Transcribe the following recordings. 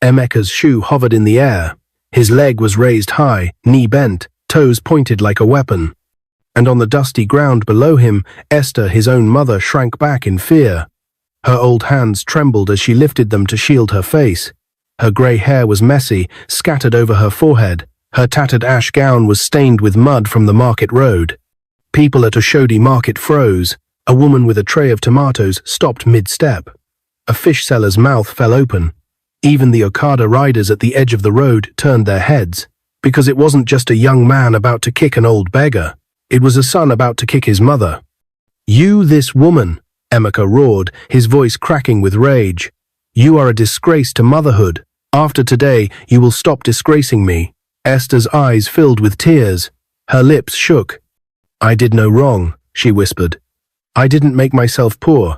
Emeka's shoe hovered in the air. His leg was raised high, knee bent, toes pointed like a weapon. And on the dusty ground below him, Esther, his own mother, shrank back in fear. Her old hands trembled as she lifted them to shield her face. Her grey hair was messy, scattered over her forehead. Her tattered ash gown was stained with mud from the market road. People at Oshodi market froze. A woman with a tray of tomatoes stopped mid-step. A fish seller's mouth fell open. Even the Okada riders at the edge of the road turned their heads, because it wasn't just a young man about to kick an old beggar. It was a son about to kick his mother. "You, this woman," Emeka roared, his voice cracking with rage. "You are a disgrace to motherhood. After today, you will stop disgracing me." Esther's eyes filled with tears. Her lips shook. "I did no wrong," she whispered. "I didn't make myself poor.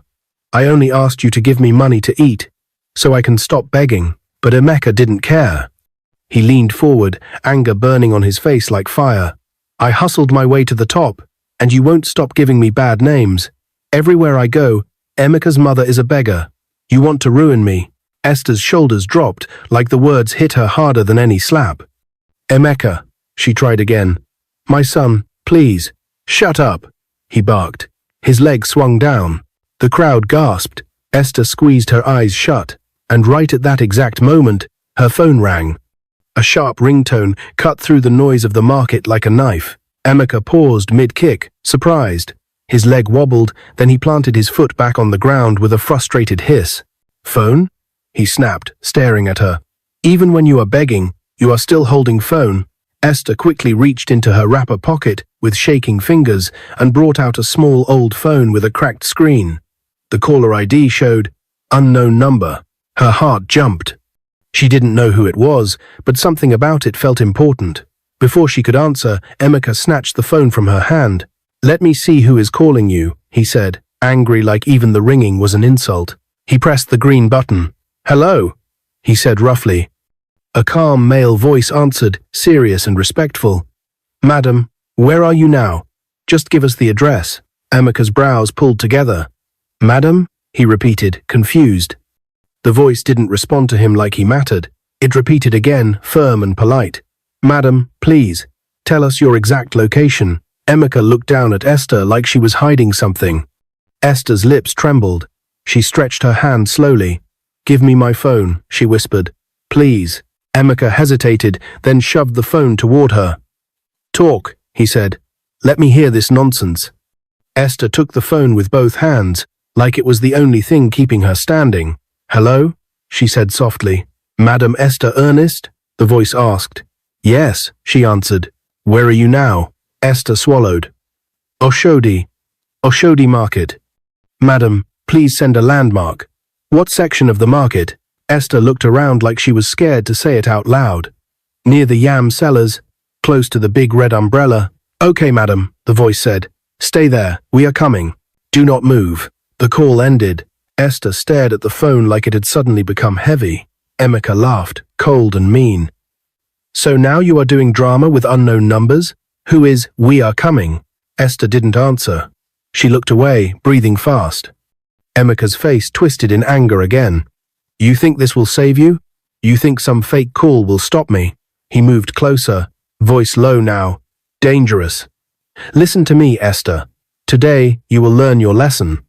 I only asked you to give me money to eat, so I can stop begging." But Emeka didn't care. He leaned forward, anger burning on his face like fire. "I hustled my way to the top, and you won't stop giving me bad names. Everywhere I go, Emeka's mother is a beggar. You want to ruin me." Esther's shoulders dropped, like the words hit her harder than any slap. "Emeka," she tried again. "My son, please, shut up," he barked. His leg swung down. The crowd gasped. Esther squeezed her eyes shut, and right at that exact moment, her phone rang. A sharp ringtone cut through the noise of the market like a knife. Emeka paused mid-kick, surprised. His leg wobbled, then he planted his foot back on the ground with a frustrated hiss. "Phone?" he snapped, staring at her. "Even when you are begging, you are still holding phone." Esther quickly reached into her wrapper pocket with shaking fingers and brought out a small old phone with a cracked screen. The caller ID showed unknown number. Her heart jumped. She didn't know who it was, but something about it felt important. Before she could answer, Emeka snatched the phone from her hand. "Let me see who is calling you," he said, angry like even the ringing was an insult. He pressed the green button. "Hello," he said roughly. A calm male voice answered, serious and respectful. "Madam, where are you now? Just give us the address." Emeka's brows pulled together. "Madam?" he repeated, confused. The voice didn't respond to him like he mattered. It repeated again, firm and polite. "Madam, please, tell us your exact location." Emeka looked down at Esther like she was hiding something. Esther's lips trembled. She stretched her hand slowly. "Give me my phone," she whispered. "Please." Emeka hesitated, then shoved the phone toward her. "Talk," he said. "Let me hear this nonsense." Esther took the phone with both hands, like it was the only thing keeping her standing. "Hello?" she said softly. "Madam Esther Ernest?" the voice asked. "Yes," she answered. "Where are you now?" Esther swallowed. "Oshodi. Oshodi market." "Madam, please send a landmark." "What section of the market?" Esther looked around like she was scared to say it out loud. "Near the yam sellers, close to the big red umbrella." "Okay, madam," the voice said. "Stay there, we are coming. Do not move." The call ended. Esther stared at the phone like it had suddenly become heavy. Emeka laughed, cold and mean. "So now you are doing drama with unknown numbers? Who is 'we are coming'?" Esther didn't answer. She looked away, breathing fast. Emeka's face twisted in anger again. "You think this will save you? You think some fake call will stop me?" He moved closer, voice low now. "Dangerous. Listen to me, Esther. Today, you will learn your lesson."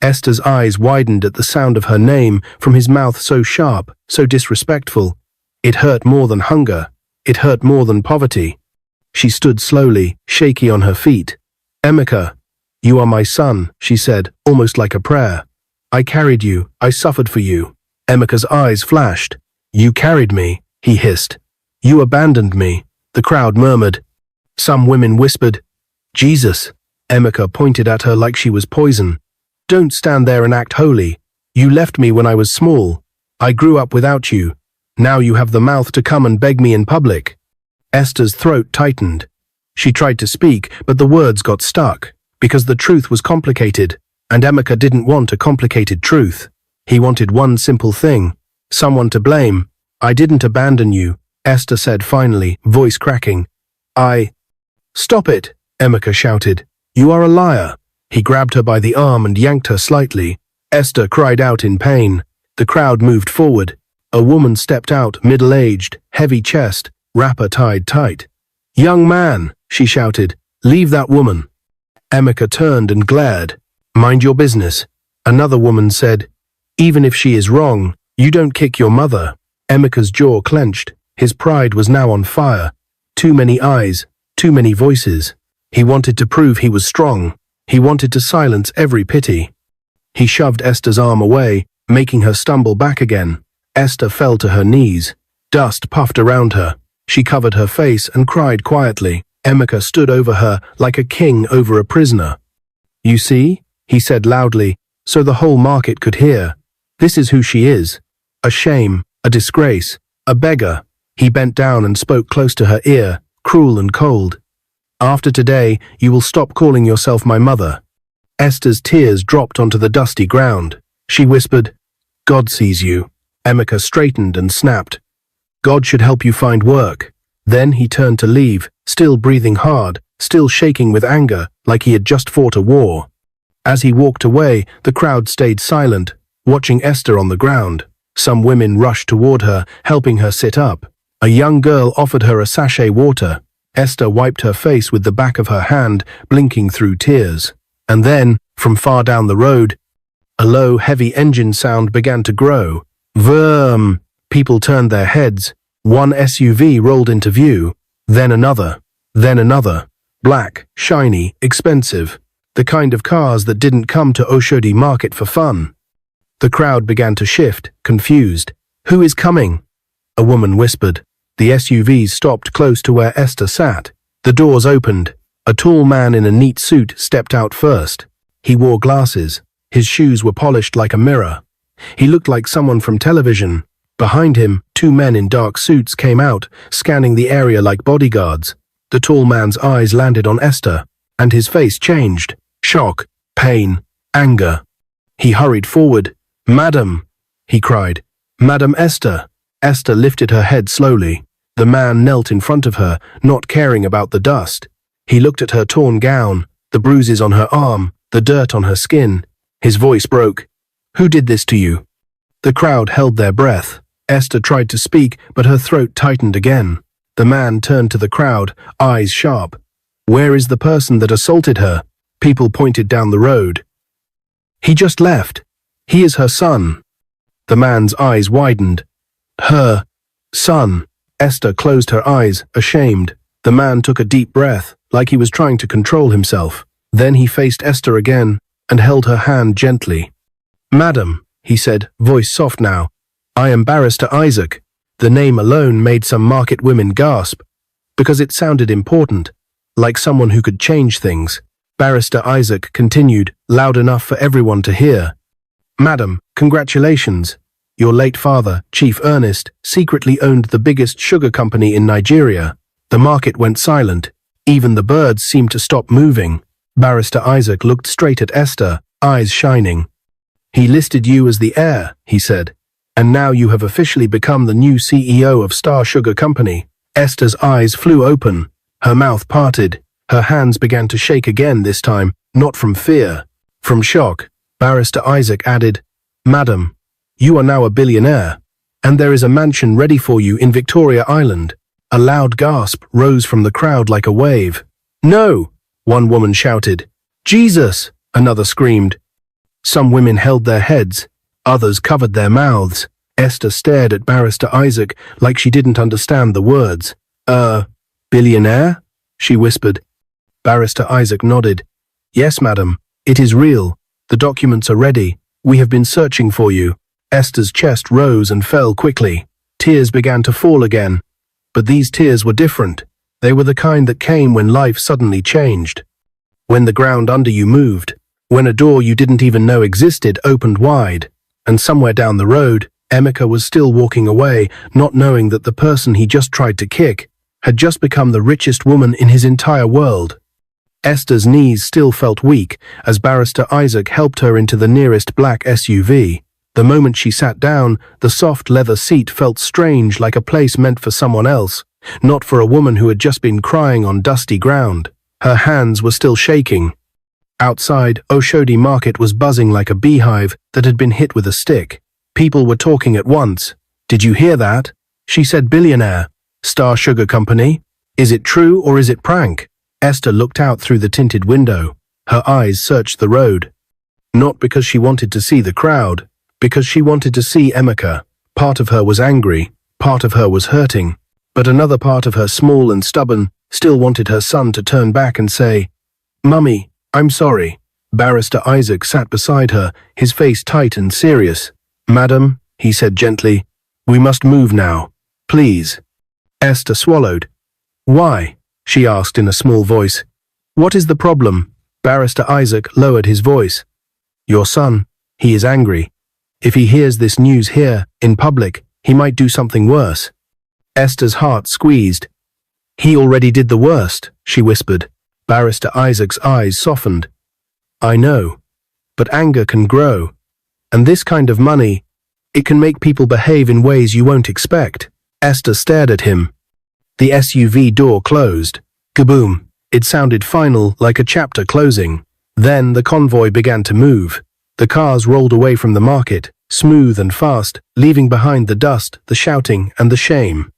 Esther's eyes widened at the sound of her name from his mouth so sharp, so disrespectful. It hurt more than hunger. It hurt more than poverty. She stood slowly, shaky on her feet. "Emeka, you are my son," she said, almost like a prayer. "I carried you. I suffered for you." Emeka's eyes flashed. "You carried me," he hissed. "You abandoned me," the crowd murmured. Some women whispered, "Jesus." Emeka pointed at her like she was poison. "Don't stand there and act holy. You left me when I was small. I grew up without you. Now you have the mouth to come and beg me in public." Esther's throat tightened. She tried to speak, but the words got stuck, because the truth was complicated, and Emeka didn't want a complicated truth. He wanted one simple thing, someone to blame. "I didn't abandon you," Esther said finally, voice cracking. "Stop it," Emeka shouted. "You are a liar." He grabbed her by the arm and yanked her slightly. Esther cried out in pain. The crowd moved forward. A woman stepped out, middle-aged, heavy chest, wrapper tied tight. "Young man," she shouted, "leave that woman." Emeka turned and glared. "Mind your business." Another woman said, "Even if she is wrong, you don't kick your mother." Emeka's jaw clenched. His pride was now on fire. Too many eyes, too many voices. He wanted to prove he was strong. He wanted to silence every pity. He shoved Esther's arm away, making her stumble back again. Esther fell to her knees. Dust puffed around her. She covered her face and cried quietly. Emeka stood over her like a king over a prisoner. "You see?" he said loudly, so the whole market could hear. "This is who she is. A shame, a disgrace, a beggar." He bent down and spoke close to her ear, cruel and cold. "After today, you will stop calling yourself my mother." Esther's tears dropped onto the dusty ground. She whispered, "God sees you." Emeka straightened and snapped, "God should help you find work." Then he turned to leave, still breathing hard, still shaking with anger, like he had just fought a war. As he walked away, the crowd stayed silent, watching Esther on the ground. Some women rushed toward her, helping her sit up. A young girl offered her a sachet water. Esther wiped her face with the back of her hand, blinking through tears. And then, from far down the road, a low, heavy engine sound began to grow. Vroom! People turned their heads. One SUV rolled into view, then another, then another. Black, shiny, expensive. The kind of cars that didn't come to Oshodi market for fun. The crowd began to shift, confused. "Who is coming?" A woman whispered. The SUVs stopped close to where Esther sat. The doors opened. A tall man in a neat suit stepped out first. He wore glasses. His shoes were polished like a mirror. He looked like someone from television. Behind him, two men in dark suits came out, scanning the area like bodyguards. The tall man's eyes landed on Esther, and his face changed. Shock, pain, anger. He hurried forward. "Madam," he cried. "Madam Esther." Esther lifted her head slowly. The man knelt in front of her, not caring about the dust. He looked at her torn gown, the bruises on her arm, the dirt on her skin. His voice broke. "Who did this to you?" The crowd held their breath. Esther tried to speak, but her throat tightened again. The man turned to the crowd, eyes sharp. "Where is the person that assaulted her?" People pointed down the road. "He just left. He is her son." The man's eyes widened. "Her son." Esther closed her eyes, ashamed. The man took a deep breath, like he was trying to control himself. Then he faced Esther again and held her hand gently. "Madam," he said, voice soft now, "I am Barrister Isaac." The name alone made some market women gasp, because it sounded important, like someone who could change things. Barrister Isaac continued, loud enough for everyone to hear. "Madam, congratulations. Your late father, Chief Ernest, secretly owned the biggest sugar company in Nigeria." The market went silent. Even the birds seemed to stop moving. Barrister Isaac looked straight at Esther, eyes shining. "He listed you as the heir," he said, "and now you have officially become the new CEO of Star Sugar Company." Esther's eyes flew open. Her mouth parted. Her hands began to shake again this time, not from fear, from shock. Barrister Isaac added, "Madam, you are now a billionaire, and there is a mansion ready for you in Victoria Island." A loud gasp rose from the crowd like a wave. "No!" one woman shouted. "Jesus!" another screamed. Some women held their heads. Others covered their mouths. Esther stared at Barrister Isaac like she didn't understand the words. Billionaire?" she whispered. Barrister Isaac nodded. "Yes, madam. It is real. The documents are ready. We have been searching for you." Esther's chest rose and fell quickly. Tears began to fall again. But these tears were different. They were the kind that came when life suddenly changed. When the ground under you moved. When a door you didn't even know existed opened wide. And somewhere down the road, Emeka was still walking away, not knowing that the person he just tried to kick had just become the richest woman in his entire world. Esther's knees still felt weak as Barrister Isaac helped her into the nearest black SUV. The moment she sat down, the soft leather seat felt strange, like a place meant for someone else, not for a woman who had just been crying on dusty ground. Her hands were still shaking. Outside, Oshodi market was buzzing like a beehive that had been hit with a stick. People were talking at once. Did you hear that? She said Billionaire. Star Sugar Company? Is it true or is it prank? Esther looked out through the tinted window. Her eyes searched the road. Not because she wanted to see the crowd, because she wanted to see Emeka. Part of her was angry, part of her was hurting, but another part of her, small and stubborn, still wanted her son to turn back and say, "Mummy, I'm sorry." Barrister Isaac sat beside her, his face tight and serious. "Madam," he said gently, "we must move now. Please." Esther swallowed. "Why?" she asked in a small voice. "What is the problem?" Barrister Isaac lowered his voice. "Your son, he is angry. If he hears this news here, in public, he might do something worse." Esther's heart squeezed. "He already did the worst," she whispered. Barrister Isaac's eyes softened. "I know, but anger can grow. And this kind of money, it can make people behave in ways you won't expect." Esther stared at him. The SUV door closed. Kaboom! It sounded final, like a chapter closing. Then the convoy began to move. The cars rolled away from the market, smooth and fast, leaving behind the dust, the shouting, and the shame.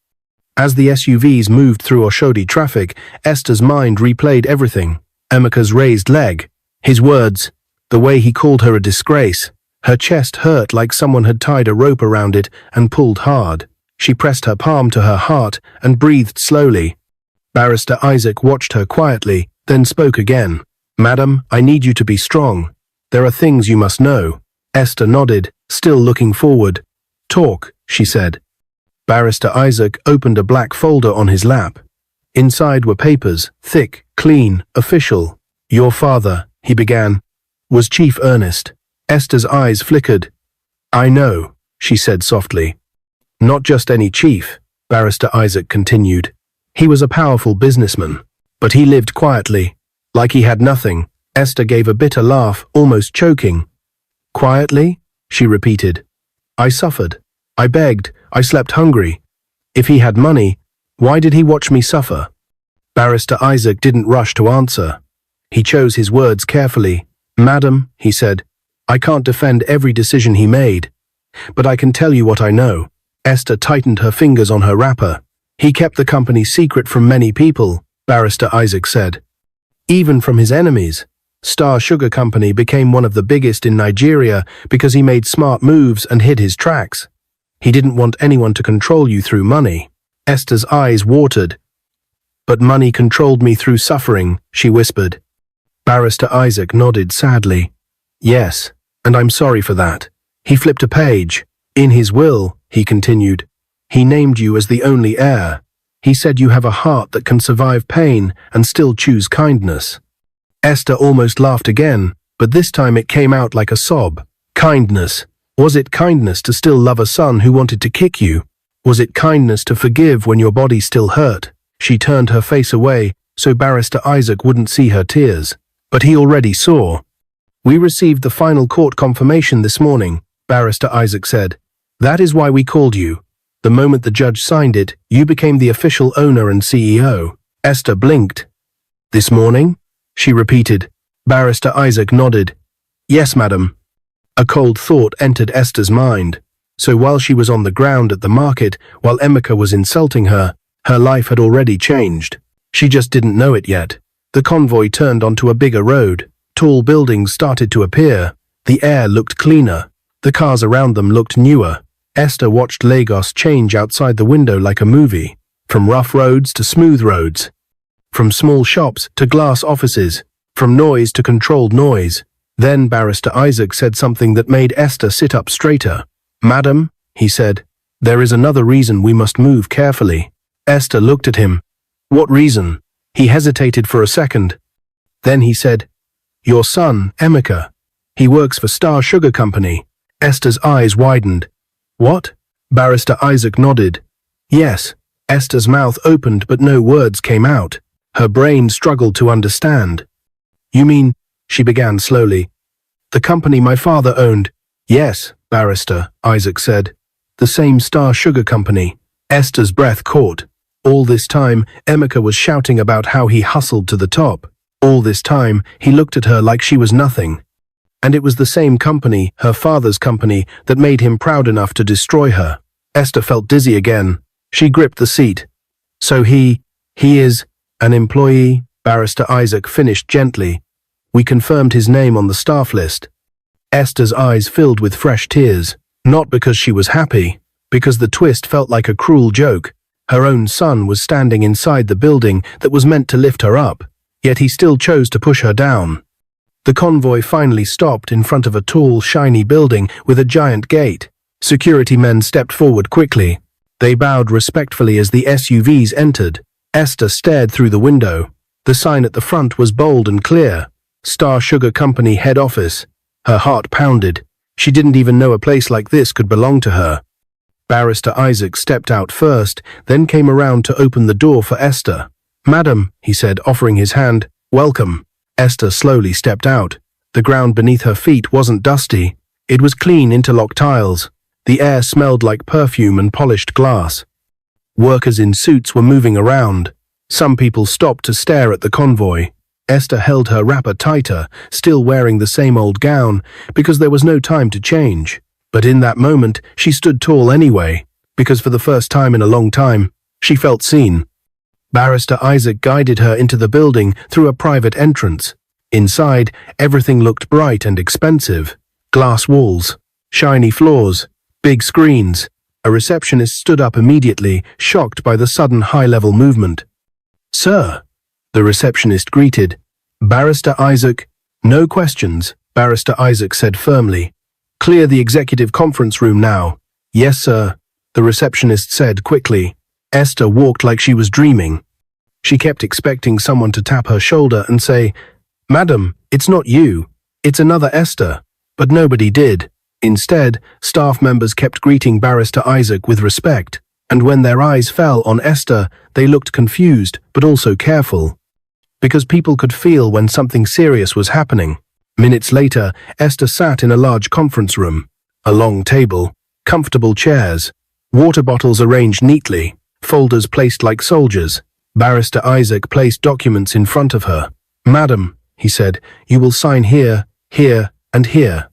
As the SUVs moved through Oshodi traffic, Esther's mind replayed everything. Emeka's raised leg, his words, the way he called her a disgrace. Her chest hurt like someone had tied a rope around it and pulled hard. She pressed her palm to her heart and breathed slowly. Barrister Isaac watched her quietly, then spoke again. "Madam, I need you to be strong. There are things you must know." Esther nodded, still looking forward. "Talk," she said. Barrister Isaac opened a black folder on his lap. Inside were papers, thick, clean, official. "Your father," he began, "was Chief Ernest." Esther's eyes flickered. "I know," she said softly. "Not just any chief," Barrister Isaac continued. "He was a powerful businessman, but he lived quietly, like he had nothing." Esther gave a bitter laugh, almost choking. "Quietly?" she repeated. "I suffered. I begged. I slept hungry. If he had money, why did he watch me suffer?" Barrister Isaac didn't rush to answer. He chose his words carefully. "Madam," he said, "I can't defend every decision he made, but I can tell you what I know." Esther tightened her fingers on her wrapper. "He kept the company secret from many people," Barrister Isaac said. "Even from his enemies. Star Sugar Company became one of the biggest in Nigeria because he made smart moves and hid his tracks. He didn't want anyone to control you through money." Esther's eyes watered. "But money controlled me through suffering," she whispered. Barrister Isaac nodded sadly. "Yes, and I'm sorry for that." He flipped a page. "In his will," he continued, "he named you as the only heir. He said you have a heart that can survive pain and still choose kindness." Esther almost laughed again, but this time it came out like a sob. Kindness. Was it kindness to still love a son who wanted to kick you? Was it kindness to forgive when your body still hurt? She turned her face away so Barrister Isaac wouldn't see her tears. But he already saw. "We received the final court confirmation this morning," Barrister Isaac said. "That is why we called you. The moment the judge signed it, you became the official owner and CEO." Esther blinked. "This morning?" she repeated. Barrister Isaac nodded. "Yes, madam." A cold thought entered Esther's mind. So while she was on the ground at the market, while Emeka was insulting her, her life had already changed. She just didn't know it yet. The convoy turned onto a bigger road. Tall buildings started to appear. The air looked cleaner. The cars around them looked newer. Esther watched Lagos change outside the window like a movie. From rough roads to smooth roads. From small shops to glass offices. From noise to controlled noise. Then Barrister Isaac said something that made Esther sit up straighter. "Madam," he said, "there is another reason we must move carefully." Esther looked at him. "What reason?" He hesitated for a second. Then he said, "Your son, Emeka. He works for Star Sugar Company." Esther's eyes widened. "What?" Barrister Isaac nodded. "Yes." Esther's mouth opened but no words came out. Her brain struggled to understand. "You mean," she began slowly, "the company my father owned?" "Yes," Barrister Isaac said. "The same Star Sugar Company." Esther's breath caught. All this time, Emeka was shouting about how he hustled to the top. All this time, he looked at her like she was nothing. And it was the same company, her father's company, that made him proud enough to destroy her. Esther felt dizzy again. She gripped the seat. So he is an employee, Barrister Isaac finished gently. We confirmed his name on the staff list. Esther's eyes filled with fresh tears, not because she was happy, because the twist felt like a cruel joke. Her own son was standing inside the building that was meant to lift her up, yet he still chose to push her down. The convoy finally stopped in front of a tall, shiny building with a giant gate. Security men stepped forward quickly. They bowed respectfully as the SUVs entered. Esther stared through the window. The sign at the front was bold and clear. Star Sugar Company head office. Her heart pounded. She didn't even know a place like this could belong to her. Barrister Isaac stepped out first, then came around to open the door for Esther. "Madam," he said, offering his hand, "welcome." Esther slowly stepped out. The ground beneath her feet wasn't dusty. It was clean interlocked tiles. The air smelled like perfume and polished glass. Workers in suits were moving around. Some people stopped to stare at the convoy. Esther held her wrapper tighter, still wearing the same old gown, because there was no time to change. But in that moment, she stood tall anyway, because for the first time in a long time, she felt seen. Barrister Isaac guided her into the building through a private entrance. Inside, everything looked bright and expensive. Glass walls, shiny floors, big screens. A receptionist stood up immediately, shocked by the sudden high-level movement. "Sir," the receptionist greeted. "Barrister Isaac." "No questions," Barrister Isaac said firmly. "Clear the executive conference room now." "Yes, sir," the receptionist said quickly. Esther walked like she was dreaming. She kept expecting someone to tap her shoulder and say, "Madam, it's not you. It's another Esther." But nobody did. Instead, staff members kept greeting Barrister Isaac with respect, and when their eyes fell on Esther, they looked confused but also careful. Because people could feel when something serious was happening. Minutes later, Esther sat in a large conference room. A long table, comfortable chairs, water bottles arranged neatly, folders placed like soldiers. Barrister Isaac placed documents in front of her. "Madam," he said, "you will sign here, here, and here."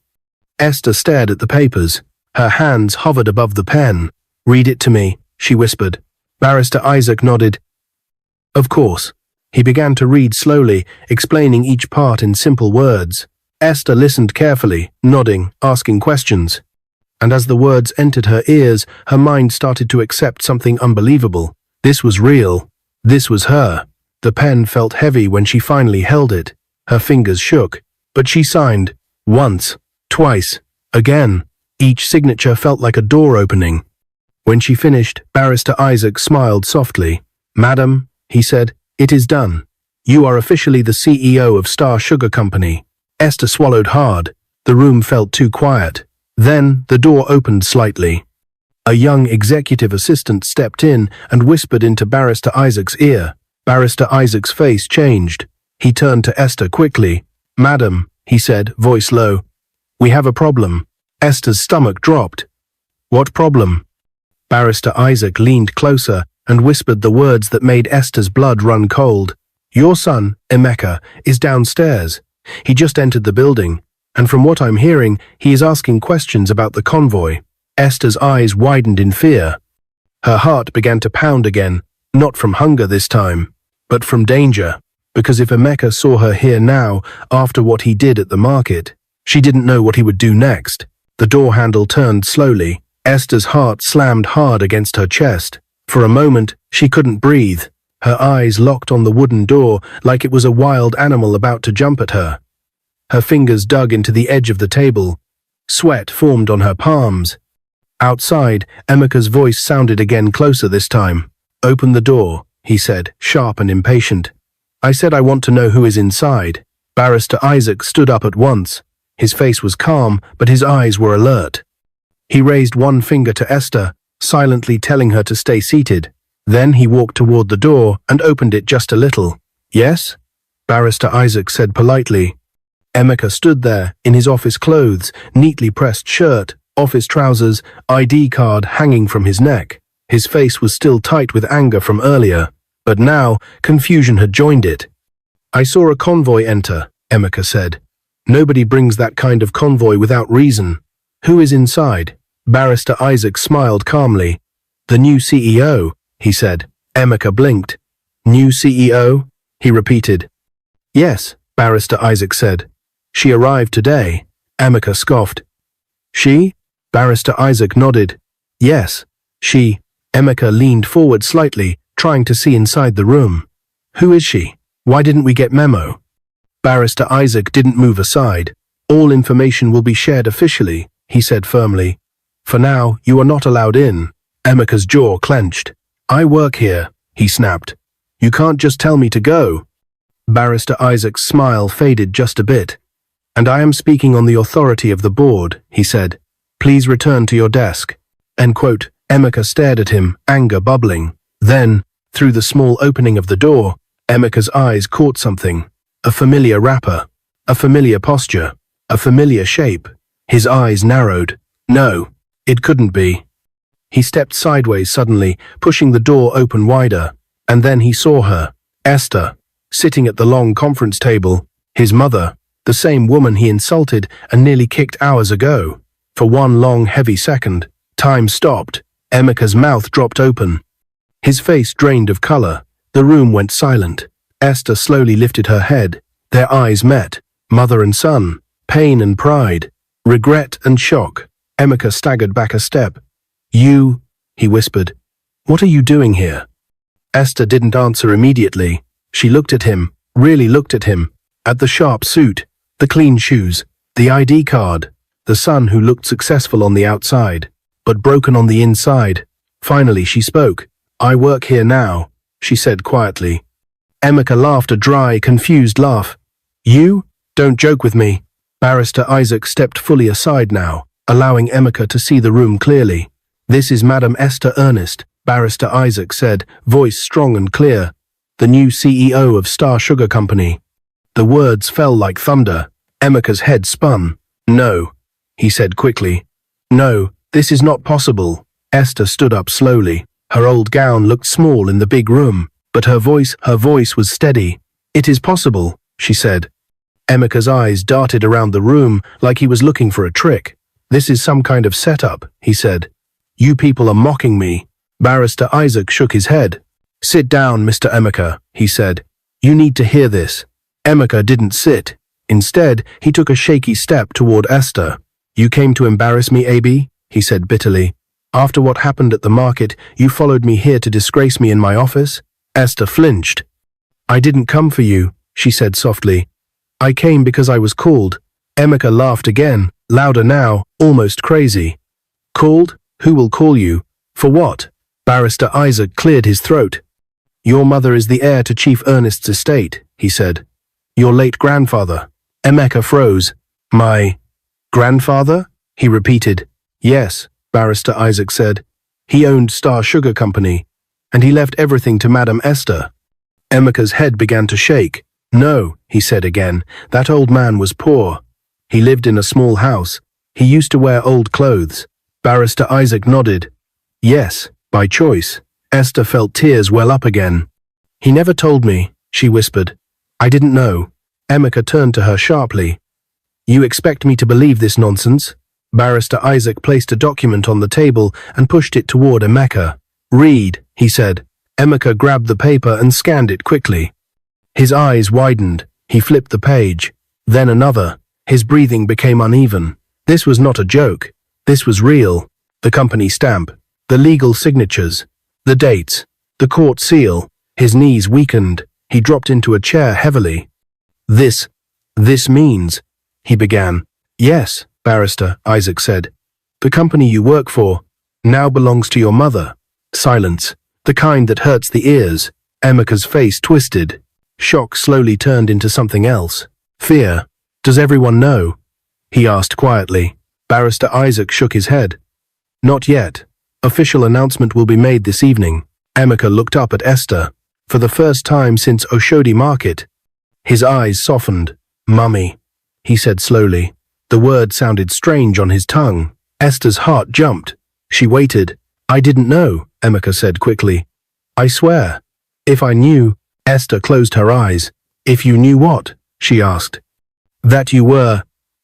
Esther stared at the papers. Her hands hovered above the pen. "Read it to me," she whispered. Barrister Isaac nodded. "Of course." He began to read slowly, explaining each part in simple words. Esther listened carefully, nodding, asking questions. And as the words entered her ears, her mind started to accept something unbelievable. This was real. This was her. The pen felt heavy when she finally held it. Her fingers shook. But she signed. Once. Twice. Again. Each signature felt like a door opening. When she finished, Barrister Isaac smiled softly. "Madam," he said, "it is done. You are officially the CEO of Star Sugar Company." Esther swallowed hard. The room felt too quiet. Then the door opened slightly. A young executive assistant stepped in and whispered into Barrister Isaac's ear. Barrister Isaac's face changed. He turned to Esther quickly. "Madam," he said, voice low, "we have a problem." Esther's stomach dropped. "What problem?" Barrister Isaac leaned closer and whispered the words that made Esther's blood run cold. "Your son, Emeka, is downstairs. He just entered the building, and from what I'm hearing, he is asking questions about the convoy." Esther's eyes widened in fear. Her heart began to pound again, not from hunger this time, but from danger. Because if Emeka saw her here now, after what he did at the market, she didn't know what he would do next. The door handle turned slowly. Esther's heart slammed hard against her chest. For a moment, she couldn't breathe. Her eyes locked on the wooden door like it was a wild animal about to jump at her. Her fingers dug into the edge of the table. Sweat formed on her palms. Outside, Emeka's voice sounded again closer this time. "Open the door," he said, sharp and impatient. "I said I want to know who is inside." Barrister Isaac stood up at once. His face was calm, but his eyes were alert. He raised one finger to Esther, silently telling her to stay seated. Then he walked toward the door and opened it just a little. "Yes?" Barrister Isaac said politely. Emeka stood there, in his office clothes, neatly pressed shirt, office trousers, ID card hanging from his neck. His face was still tight with anger from earlier, but now confusion had joined it. "I saw a convoy enter," Emeka said. "Nobody brings that kind of convoy without reason. Who is inside?" Barrister Isaac smiled calmly. The new CEO, he said. Emeka blinked. New CEO? He repeated. Yes, Barrister Isaac said. She arrived today. Emeka scoffed. She? Barrister Isaac nodded. Yes, she. Emeka leaned forward slightly, trying to see inside the room. Who is she? Why didn't we get memo? Barrister Isaac didn't move aside. All information will be shared officially, he said firmly. For now, you are not allowed in. Emeka's jaw clenched. I work here, he snapped. You can't just tell me to go. Barrister Isaac's smile faded just a bit. And I am speaking on the authority of the board, he said. Please return to your desk. End quote. Emeka stared at him, anger bubbling. Then, through the small opening of the door, Emeka's eyes caught something. A familiar wrapper. A familiar posture. A familiar shape. His eyes narrowed. No, it couldn't be. He stepped sideways suddenly, pushing the door open wider. And then he saw her, Esther, sitting at the long conference table. His mother, the same woman he insulted and nearly kicked hours ago. For one long, heavy second, time stopped. Emeka's mouth dropped open. His face drained of color. The room went silent. Esther slowly lifted her head. Their eyes met. Mother and son. Pain and pride. Regret and shock. Emeka staggered back a step. You, he whispered. What are you doing here? Esther didn't answer immediately. She looked at him, really looked at him. At the sharp suit, the clean shoes, the ID card, the son who looked successful on the outside, but broken on the inside. Finally she spoke. I work here now, she said quietly. Emeka laughed a dry, confused laugh. You? Don't joke with me. Barrister Isaac stepped fully aside now, allowing Emeka to see the room clearly. This is Madam Esther Ernest, Barrister Isaac said, voice strong and clear. The new CEO of Star Sugar Company. The words fell like thunder. Emeka's head spun. No, he said quickly. No, this is not possible. Esther stood up slowly. Her old gown looked small in the big room, but her voice was steady. It is possible, she said. Emeka's eyes darted around the room like he was looking for a trick. This is some kind of setup, he said. You people are mocking me. Barrister Isaac shook his head. Sit down, Mr. Emeka, he said. You need to hear this. Emeka didn't sit. Instead, he took a shaky step toward Esther. You came to embarrass me, Abi? He said bitterly. After what happened at the market, you followed me here to disgrace me in my office? Esther flinched. I didn't come for you, she said softly. I came because I was called. Emeka laughed again, louder now, almost crazy. Called? Who will call you? For what? Barrister Isaac cleared his throat. Your mother is the heir to Chief Ernest's estate, he said. Your late grandfather. Emeka froze. My grandfather? He repeated. Yes, Barrister Isaac said. He owned Star Sugar Company, and he left everything to Madam Esther. Emeka's head began to shake. No, he said again, that old man was poor. He lived in a small house. He used to wear old clothes. Barrister Isaac nodded. Yes, by choice. Esther felt tears well up again. He never told me, she whispered. I didn't know. Emeka turned to her sharply. You expect me to believe this nonsense? Barrister Isaac placed a document on the table and pushed it toward Emeka. Read, he said. Emeka grabbed the paper and scanned it quickly. His eyes widened. He flipped the page. Then another. His breathing became uneven. This was not a joke. This was real. The company stamp. The legal signatures. The dates. The court seal. His knees weakened. He dropped into a chair heavily. This means, he began. Yes, Barrister Isaac said. The company you work for now belongs to your mother. Silence. The kind that hurts the ears. Emeka's face twisted. Shock slowly turned into something else. Fear. Does everyone know? He asked quietly. Barrister Isaac shook his head. Not yet. Official announcement will be made this evening. Emeka looked up at Esther. For the first time since Oshodi market. His eyes softened. Mummy, he said slowly. The word sounded strange on his tongue. Esther's heart jumped. She waited. I didn't know, Emeka said quickly. I swear. If I knew. Esther closed her eyes. If you knew what? She asked. That you were.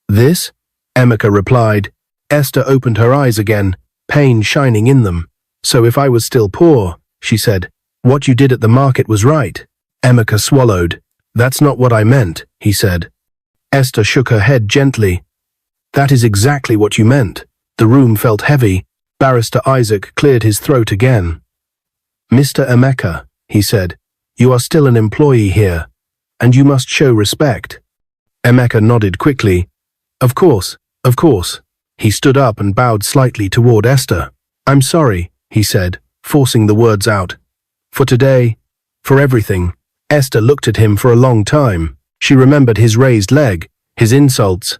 This? Emeka replied. Esther opened her eyes again, pain shining in them. So if I was still poor, she said, what you did at the market was right. Emeka swallowed. That's not what I meant, he said. Esther shook her head gently. That is exactly what you meant. The room felt heavy. Barrister Isaac cleared his throat again. Mr. Emeka, he said, you are still an employee here, and you must show respect. Emeka nodded quickly. Of course, of course. He stood up and bowed slightly toward Esther. I'm sorry, he said, forcing the words out. For today, for everything. Esther looked at him for a long time. She remembered his raised leg, his insults.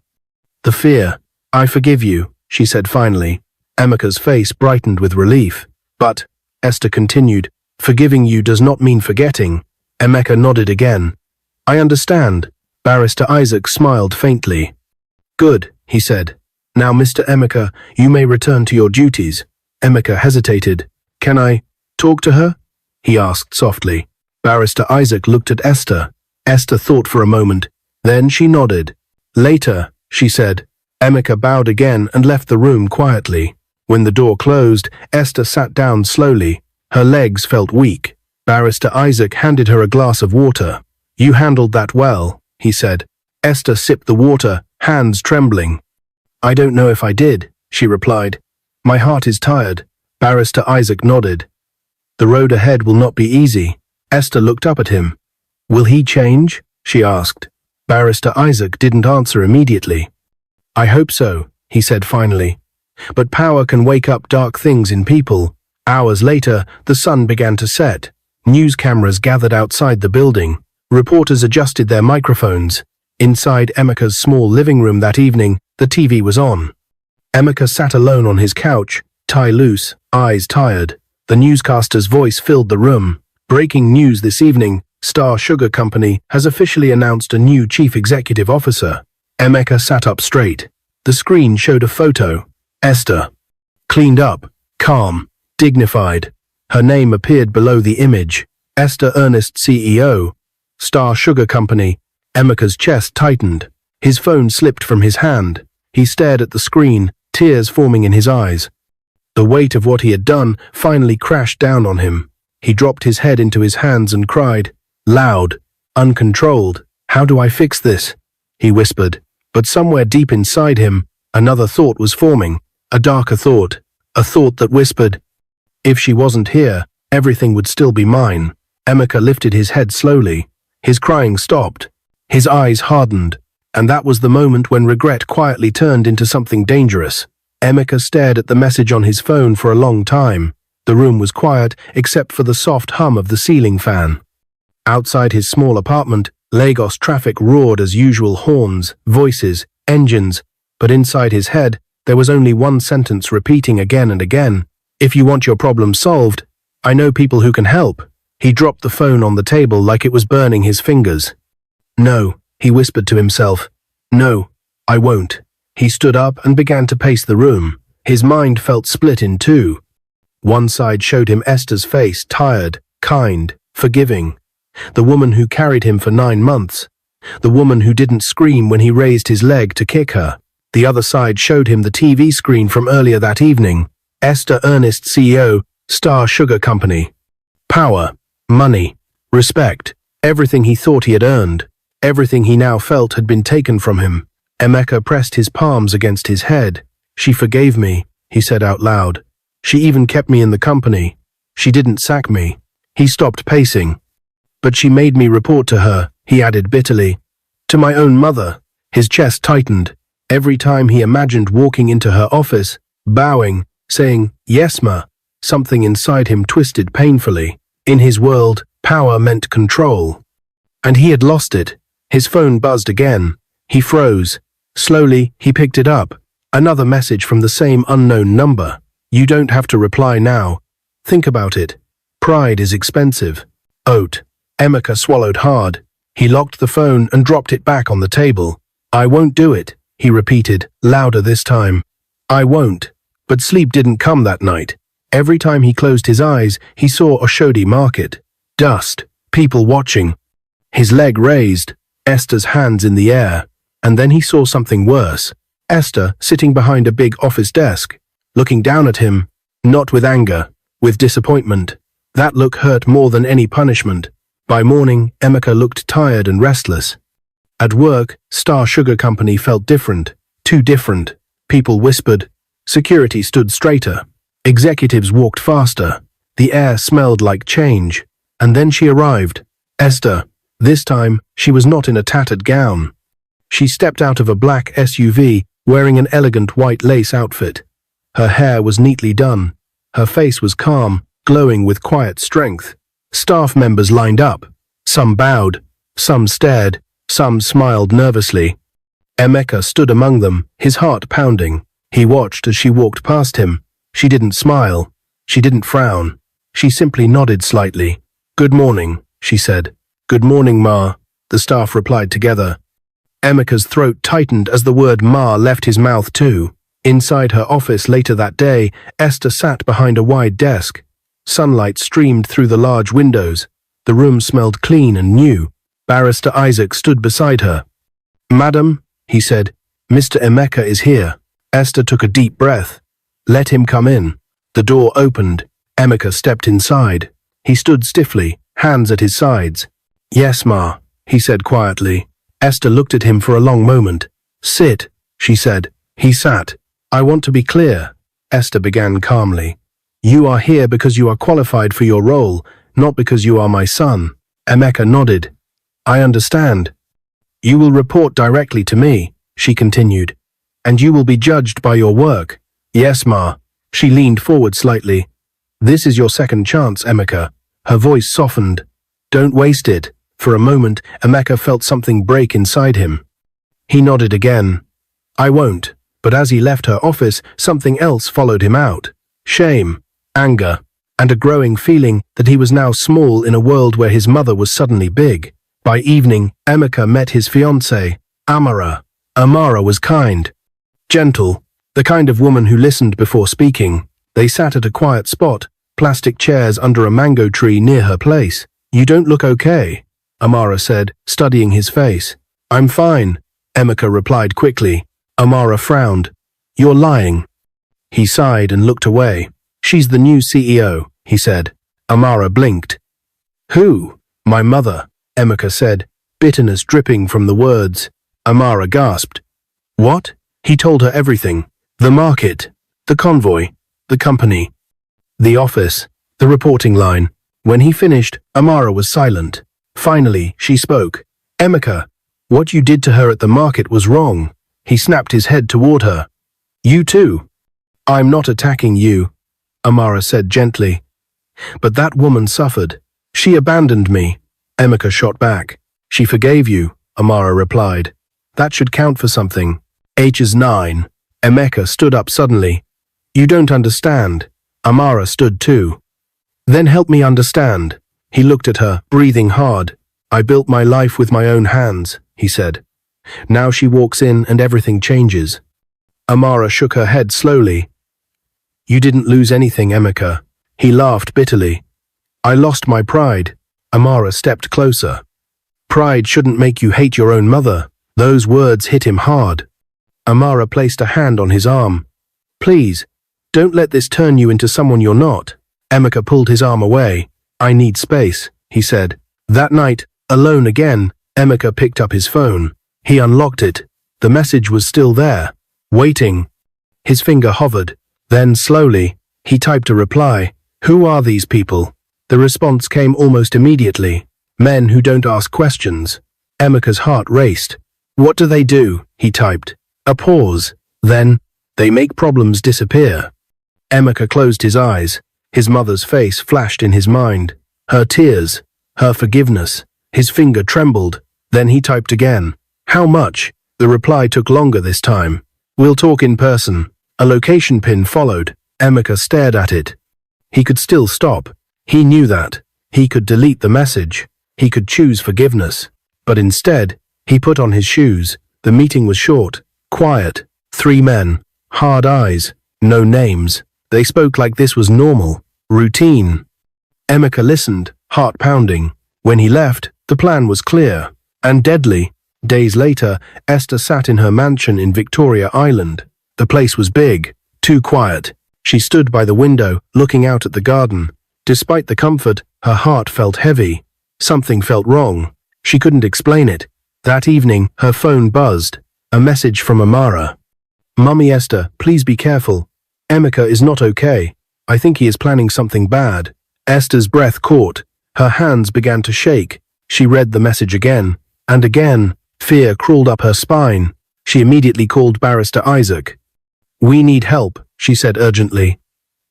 The fear. I forgive you, she said finally. Emeka's face brightened with relief. But, Esther continued, forgiving you does not mean forgetting. Emeka nodded again. I understand. Barrister Isaac smiled faintly. Good, he said. Now, Mr. Emeka, you may return to your duties. Emeka hesitated. Can I talk to her? He asked softly. Barrister Isaac looked at Esther. Esther thought for a moment. Then she nodded. Later, she said. Emeka bowed again and left the room quietly. When the door closed, Esther sat down slowly. Her legs felt weak. Barrister Isaac handed her a glass of water. You handled that well, he said. Esther sipped the water, hands trembling. I don't know if I did, she replied. My heart is tired. Barrister Isaac nodded. The road ahead will not be easy. Esther looked up at him. Will he change? She asked. Barrister Isaac didn't answer immediately. I hope so, he said finally. But power can wake up dark things in people. Hours later, the sun began to set. News cameras gathered outside the building. Reporters adjusted their microphones. Inside Emeka's small living room that evening, the TV was on. Emeka sat alone on his couch, tie loose, eyes tired. The newscaster's voice filled the room. Breaking news this evening, Star Sugar Company has officially announced a new chief executive officer. Emeka sat up straight. The screen showed a photo. Esther. Cleaned up, calm, dignified. Her name appeared below the image. Esther Ernest, CEO. Star Sugar Company. Emeka's chest tightened. His phone slipped from his hand. He stared at the screen, tears forming in his eyes. The weight of what he had done finally crashed down on him. He dropped his head into his hands and cried, loud, uncontrolled. How do I fix this? He whispered. But somewhere deep inside him, another thought was forming, a darker thought, a thought that whispered, if she wasn't here, everything would still be mine. Emeka lifted his head slowly. His crying stopped. His eyes hardened. And that was the moment when regret quietly turned into something dangerous. Emeka stared at the message on his phone for a long time. The room was quiet except for the soft hum of the ceiling fan. Outside his small apartment, Lagos traffic roared as usual, horns, voices, engines, but inside his head, there was only one sentence repeating again and again. If you want your problem solved, I know people who can help. He dropped the phone on the table like it was burning his fingers. No, he whispered to himself. No, I won't. He stood up and began to pace the room. His mind felt split in two. One side showed him Esther's face, tired, kind, forgiving. The woman who carried him for 9 months. The woman who didn't scream when he raised his leg to kick her. The other side showed him the TV screen from earlier that evening. Esther Ernest, CEO, Star Sugar Company. Power, money, respect, everything he thought he had earned. Everything he now felt had been taken from him. Emeka pressed his palms against his head. She forgave me, he said out loud. She even kept me in the company. She didn't sack me. He stopped pacing. But she made me report to her, he added bitterly. To my own mother. His chest tightened. Every time he imagined walking into her office, bowing, saying, yes, ma, something inside him twisted painfully. In his world, power meant control. And he had lost it. His phone buzzed again. He froze. Slowly, he picked it up. Another message from the same unknown number. You don't have to reply now. Think about it. Pride is expensive. Oat. Emeka swallowed hard. He locked the phone and dropped it back on the table. I won't do it, he repeated, louder this time. I won't. But sleep didn't come that night. Every time he closed his eyes, he saw Oshodi market. Dust. People watching. His leg raised. Esther's hands in the air. And then he saw something worse. Esther, sitting behind a big office desk, looking down at him, not with anger, with disappointment. That look hurt more than any punishment. By morning, Emeka looked tired and restless. At work, Star Sugar Company felt different, too different. People whispered. Security stood straighter. Executives walked faster. The air smelled like change. And then she arrived. Esther. This time, she was not in a tattered gown. She stepped out of a black SUV, wearing an elegant white lace outfit. Her hair was neatly done. Her face was calm, glowing with quiet strength. Staff members lined up. Some bowed. Some stared. Some smiled nervously. Emeka stood among them, his heart pounding. He watched as she walked past him. She didn't smile. She didn't frown. She simply nodded slightly. "Good morning," she said. "Good morning, Ma," the staff replied together. Emeka's throat tightened as the word Ma left his mouth too. Inside her office later that day, Esther sat behind a wide desk. Sunlight streamed through the large windows. The room smelled clean and new. Barrister Isaac stood beside her. "Madam," he said, "Mr. Emeka is here." Esther took a deep breath. "Let him come in." The door opened. Emeka stepped inside. He stood stiffly, hands at his sides. "Yes, Ma," he said quietly. Esther looked at him for a long moment. "Sit," she said. He sat. "I want to be clear," Esther began calmly. "You are here because you are qualified for your role, not because you are my son." Emeka nodded. "I understand." "You will report directly to me," she continued, "and you will be judged by your work." "Yes, Ma." She leaned forward slightly. "This is your second chance, Emeka." Her voice softened. "Don't waste it." For a moment, Emeka felt something break inside him. He nodded again. "I won't." But as he left her office, something else followed him out. Shame, anger, and a growing feeling that he was now small in a world where his mother was suddenly big. By evening, Emeka met his fiancée, Amara. Amara was kind, gentle, the kind of woman who listened before speaking. They sat at a quiet spot, plastic chairs under a mango tree near her place. "You don't look okay," Amara said, studying his face. "I'm fine," Emeka replied quickly. Amara frowned. "You're lying." He sighed and looked away. "She's the new CEO," he said. Amara blinked. "Who?" "My mother," Emeka said, bitterness dripping from the words. Amara gasped. "What?" He told her everything. The market, the convoy, the company, the office, the reporting line. When he finished, Amara was silent. Finally, she spoke. "Emeka, what you did to her at the market was wrong." He snapped his head toward her. "You too." "I'm not attacking you," Amara said gently. "But that woman suffered. She abandoned me." Emeka shot back. "She forgave you," Amara replied. "That should count for something." H is 9. Emeka stood up suddenly. "You don't understand." Amara stood too. "Then help me understand." He looked at her, breathing hard. "I built my life with my own hands," he said. "Now she walks in and everything changes." Amara shook her head slowly. "You didn't lose anything, Emeka." He laughed bitterly. "I lost my pride." Amara stepped closer. "Pride shouldn't make you hate your own mother." Those words hit him hard. Amara placed a hand on his arm. "Please, don't let this turn you into someone you're not." Emeka pulled his arm away. "I need space," he said. That night, alone again, Emeka picked up his phone. He unlocked it. The message was still there, waiting. His finger hovered. Then, slowly, he typed a reply. "Who are these people?" The response came almost immediately. "Men who don't ask questions." Emeka's heart raced. "What do they do?" he typed. A pause. Then, "They make problems disappear." Emeka closed his eyes. His mother's face flashed in his mind. Her tears, her forgiveness. His finger trembled. Then he typed again. "How much?" The reply took longer this time. "We'll talk in person." A location pin followed. Emeka stared at it. He could still stop. He knew that. He could delete the message. He could choose forgiveness. But instead, he put on his shoes. The meeting was short, quiet. 3 men, hard eyes, no names. They spoke like this was normal, routine. Emeka listened, heart pounding. When he left, the plan was clear and deadly. Days later, Esther sat in her mansion in Victoria Island. The place was big, too quiet. She stood by the window, looking out at the garden. Despite the comfort, her heart felt heavy. Something felt wrong. She couldn't explain it. That evening, her phone buzzed. A message from Amara. "Mummy Esther, please be careful. Emeka is not okay. I think he is planning something bad." Esther's breath caught. Her hands began to shake. She read the message again, and again. Fear crawled up her spine. She immediately called Barrister Isaac. "We need help," she said urgently.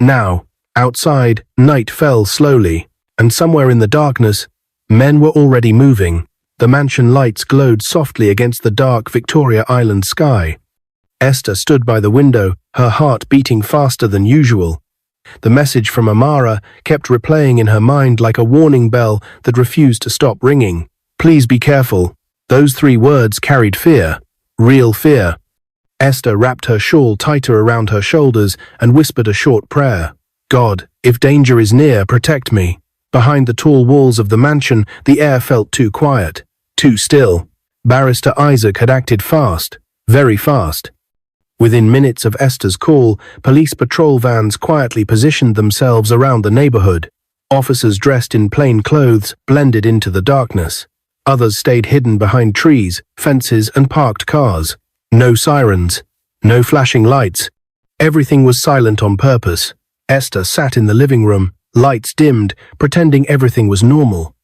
Now, outside, night fell slowly, and somewhere in the darkness, men were already moving. The mansion lights glowed softly against the dark Victoria Island sky. Esther stood by the window, her heart beating faster than usual. The message from Amara kept replaying in her mind like a warning bell that refused to stop ringing. "Please be careful." Those 3 words carried fear, real fear. Esther wrapped her shawl tighter around her shoulders and whispered a short prayer. "God, if danger is near, protect me." Behind the tall walls of the mansion, the air felt too quiet, too still. Barrister Isaac had acted fast, very fast. Within minutes of Esther's call, police patrol vans quietly positioned themselves around the neighborhood. Officers dressed in plain clothes blended into the darkness. Others stayed hidden behind trees, fences, and parked cars. No sirens, no flashing lights. Everything was silent on purpose. Esther sat in the living room, lights dimmed, pretending everything was normal.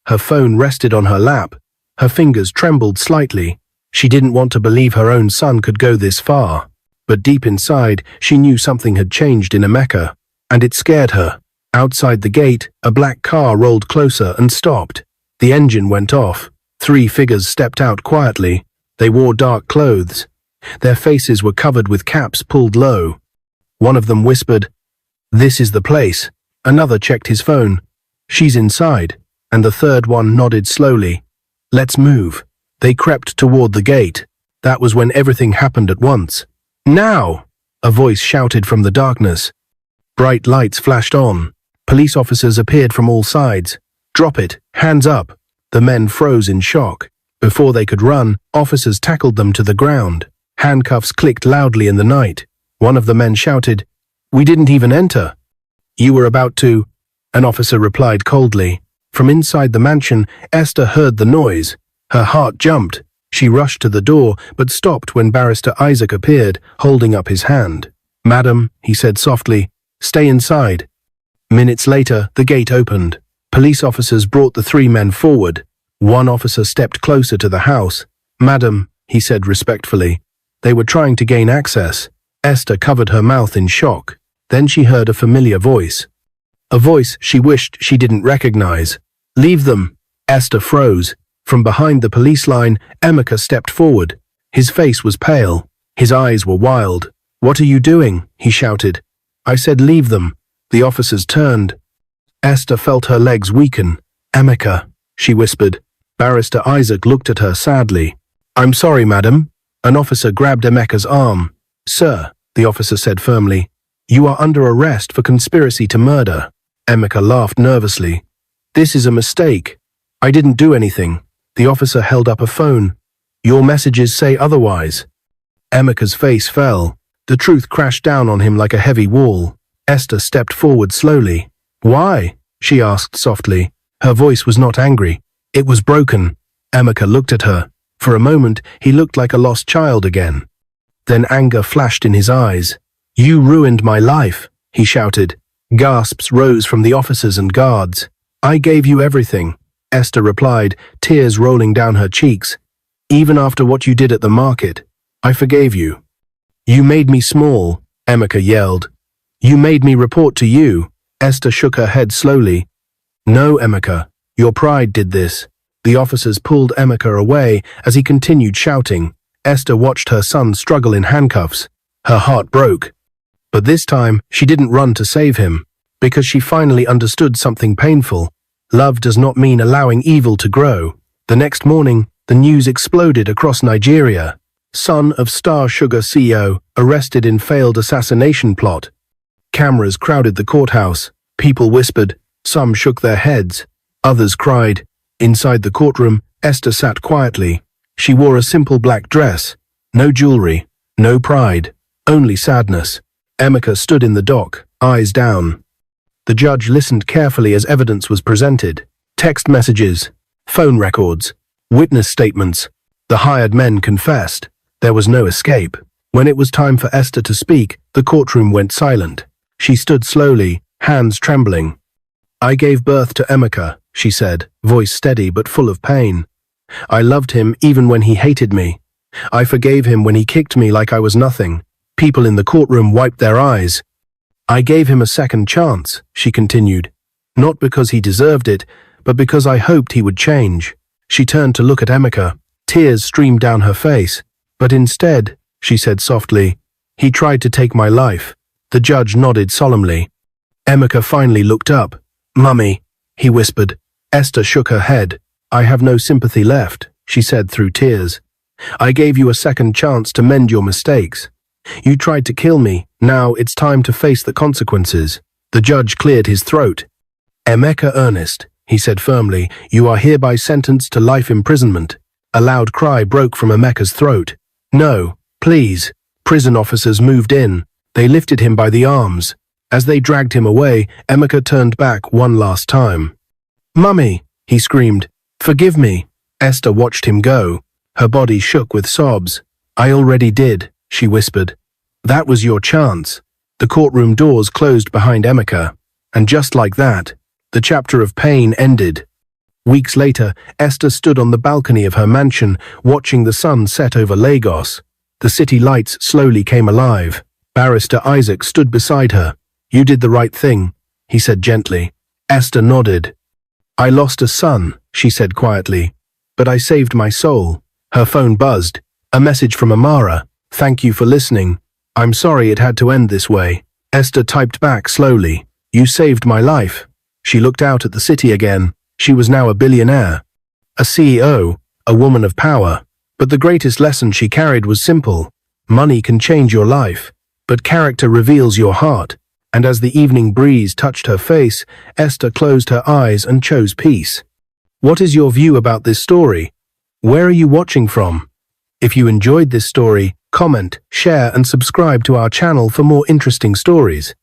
Her phone rested on her lap. Her fingers trembled slightly. She didn't want to believe her own son could go this far. But deep inside, she knew something had changed in Emeka, and it scared her. Outside the gate, a black car rolled closer and stopped. The engine went off. 3 figures stepped out quietly. They wore dark clothes. Their faces were covered with caps pulled low. One of them whispered, "This is the place." Another checked his phone. "She's inside." And the third one nodded slowly. "Let's move." They crept toward the gate. That was when everything happened at once. "Now!" a voice shouted from the darkness. Bright lights flashed on. Police officers appeared from all sides. "Drop it! Hands up!" The men froze in shock. Before they could run, officers tackled them to the ground. Handcuffs clicked loudly in the night. One of the men shouted, "We didn't even enter." "You were about to," an officer replied coldly. From inside the mansion, Esther heard the noise. Her heart jumped. She rushed to the door, but stopped when Barrister Isaac appeared, holding up his hand. "Madam," he said softly, "stay inside." Minutes later, the gate opened. Police officers brought the 3 men forward. One officer stepped closer to the house. "Madam," he said respectfully. They were trying to gain access. Esther covered her mouth in shock. Then she heard a familiar voice. A voice she wished she didn't recognize. "Leave them." Esther froze. From behind the police line, Emeka stepped forward. His face was pale. His eyes were wild. "What are you doing?" he shouted. "I said leave them." The officers turned. Esther felt her legs weaken. "Emeka," she whispered. Barrister Isaac looked at her sadly. "I'm sorry, madam." An officer grabbed Emeka's arm. "Sir," the officer said firmly, "you are under arrest for conspiracy to murder." Emeka laughed nervously. "This is a mistake. I didn't do anything." The officer held up a phone. "Your messages say otherwise." Emeka's face fell. The truth crashed down on him like a heavy wall. Esther stepped forward slowly. "Why?" she asked softly. Her voice was not angry. It was broken. Emeka looked at her. For a moment, he looked like a lost child again. Then anger flashed in his eyes. "You ruined my life," he shouted. Gasps rose from the officers and guards. "I gave you everything," Esther replied, tears rolling down her cheeks. "Even after what you did at the market, I forgave you." "You made me small," Emeka yelled. "You made me report to you." Esther shook her head slowly. "No, Emeka, your pride did this." The officers pulled Emeka away as he continued shouting. Esther watched her son struggle in handcuffs. Her heart broke. But this time, she didn't run to save him, because she finally understood something painful. Love does not mean allowing evil to grow. The next morning, the news exploded across Nigeria. Son of Star Sugar CEO arrested in failed assassination plot. Cameras crowded the courthouse. People whispered. Some shook their heads. Others cried. Inside the courtroom, Esther sat quietly. She wore a simple black dress. No jewelry, no pride, only sadness. Emeka stood in the dock, eyes down. The judge listened carefully as evidence was presented. Text messages, phone records, witness statements. The hired men confessed. There was no escape. When it was time for Esther to speak, the courtroom went silent. She stood slowly, hands trembling. "I gave birth to Emeka," she said, voice steady but full of pain. "I loved him even when he hated me. I forgave him when he kicked me like I was nothing." People in the courtroom wiped their eyes. "I gave him a second chance," she continued. "Not because he deserved it, but because I hoped he would change." She turned to look at Emeka. Tears streamed down her face. "But instead," she said softly, "he tried to take my life." The judge nodded solemnly. Emeka finally looked up. "Mummy," he whispered. Esther shook her head. "I have no sympathy left," she said through tears. "I gave you a second chance to mend your mistakes. You tried to kill me. Now it's time to face the consequences." The judge cleared his throat. "Emeka Ernest," he said firmly, "you are hereby sentenced to life imprisonment." A loud cry broke from Emeka's throat. "No, please." Prison officers moved in. They lifted him by the arms. As they dragged him away, Emeka turned back one last time. "Mummy," he screamed, "forgive me." Esther watched him go. Her body shook with sobs. "I already did," she whispered. "That was your chance." The courtroom doors closed behind Emeka. And just like that, the chapter of pain ended. Weeks later, Esther stood on the balcony of her mansion, watching the sun set over Lagos. The city lights slowly came alive. Barrister Isaac stood beside her. "You did the right thing," he said gently. Esther nodded. "I lost a son," she said quietly, "but I saved my soul." Her phone buzzed. A message from Amara. "Thank you for listening. I'm sorry it had to end this way." Esther typed back slowly. "You saved my life." She looked out at the city again. She was now a billionaire, a CEO, a woman of power. But the greatest lesson she carried was simple. Money can change your life, but character reveals your heart. And as the evening breeze touched her face, Esther closed her eyes and chose peace. What is your view about this story? Where are you watching from? If you enjoyed this story, comment, share and subscribe to our channel for more interesting stories.